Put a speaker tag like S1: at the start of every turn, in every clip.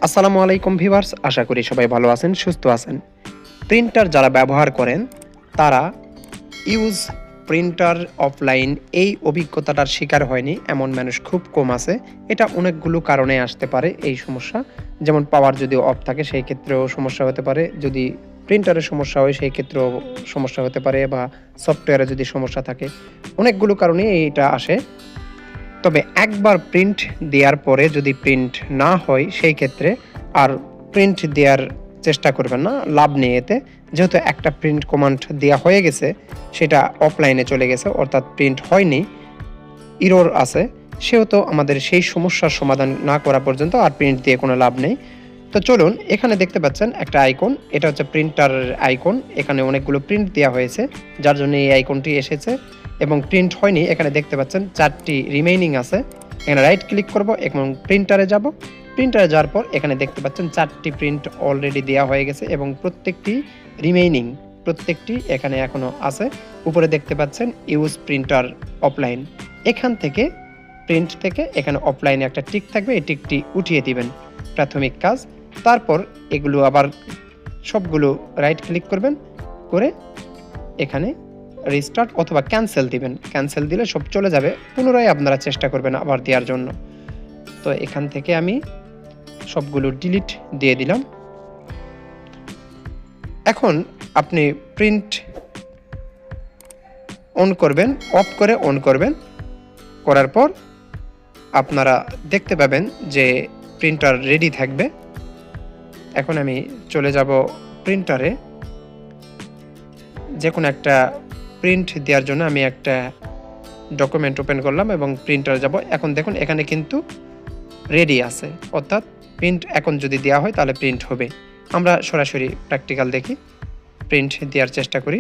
S1: আসসালামু আলাইকুম ভিউয়ার্স, আশা করি সবাই ভালো আছেন, সুস্থ আছেন। প্রিন্টার যারা ব্যবহার করেন তারা ইউজ প্রিন্টার অফলাইন এই অভিজ্ঞতাটার শিকার হয়নি এমন মানুষ খুব কম আছে। এটা অনেকগুলো কারণে আসতে পারে এই সমস্যা। যেমন পাওয়ার যদি অফ থাকে সেই ক্ষেত্রেও সমস্যা হতে পারে, যদি প্রিন্টারের সমস্যা হয় সেই ক্ষেত্রেও সমস্যা হতে পারে, বা সফটওয়্যারে যদি সমস্যা থাকে, অনেকগুলো কারণে এইটা আসে। তবে একবার প্রিন্ট দেওয়ার পরে যদি প্রিন্ট না হয় সেই ক্ষেত্রে আর প্রিন্ট দেওয়ার চেষ্টা করবেন না, লাভ নেই এতে। যেহেতু একটা প্রিন্ট কমান্ড দেওয়া হয়ে গেছে, সেটা অফলাইনে চলে গেছে, অর্থাৎ প্রিন্ট হয়নি, ইরর আছে, সেহেতু আমাদের সেই সমস্যার সমাধান না করা পর্যন্ত আর প্রিন্ট দিয়ে কোনো লাভ নেই। তো চলুন, এখানে দেখতে পাচ্ছেন একটা আইকন, এটা হচ্ছে প্রিন্টার আইকন। এখানে অনেকগুলো প্রিন্ট দেওয়া হয়েছে, যার জন্য এই আইকনটি এসেছে, এবং প্রিন্ট হয়নি। এখানে দেখতে পাচ্ছেন 4টি রিমেইনিং আছে। এখানে রাইট ক্লিক করব এবং প্রিন্টারে যাব। প্রিন্টারে যাওয়ার পর এখানে দেখতে পাচ্ছেন 4টি প্রিন্ট অলরেডি দেওয়া হয়ে গেছে এবং প্রত্যেকটি রিমেইনিং, প্রত্যেকটি এখানে এখনও আছে। উপরে দেখতে পাচ্ছেন ইউজ প্রিন্টার অফলাইন। এখান থেকে প্রিন্ট থেকে এখানে অফলাইনে একটা টিক থাকবে, এই টিকটি উঠিয়ে দিবেন, প্রাথমিক কাজ। তারপর এগুলো আবার সবগুলো রাইট ক্লিক করবেন, করে এখানে রিস্টার্ট অথবা ক্যান্সেল দিবেন। ক্যান্সেল দিলে সব চলে যাবে। পুনরায় আপনারা চেষ্টা করবেন আবার দেওয়ার জন্য। তো এখান থেকে আমি সবগুলো ডিলিট দিয়ে দিলাম। এখন আপনি প্রিন্ট অন করবেন, অফ করে অন করবেন। করার পর আপনারা দেখতে পাবেন যে প্রিন্টার রেডি থাকবে। এখন আমি চলে যাব প্রিন্টারে, যে কোনো একটা প্রিন্ট দেওয়ার জন্য আমি একটা ডকুমেন্ট ওপেন করলাম এবং প্রিন্টারে যাব। এখন দেখুন এখানে কিন্তু রেডি আছে, অর্থাৎ প্রিন্ট এখন যদি দেওয়া হয় তাহলে প্রিন্ট হবে। আমরা সরাসরি প্র্যাকটিক্যাল দেখি, প্রিন্ট দেওয়ার চেষ্টা করি।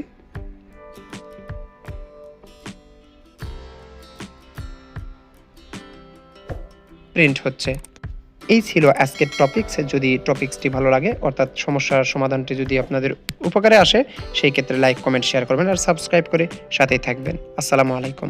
S1: প্রিন্ট হচ্ছে। এই ছিল আজকের টপিকস। যদি টপিকসটি ভালো লাগে, অর্থাৎ সমস্যার সমাধানটি যদি আপনাদের উপকারে আসে, সেই ক্ষেত্রে লাইক, কমেন্ট, শেয়ার করবেন আর সাবস্ক্রাইব করে সাথেই থাকবেন। আসসালামু আলাইকুম।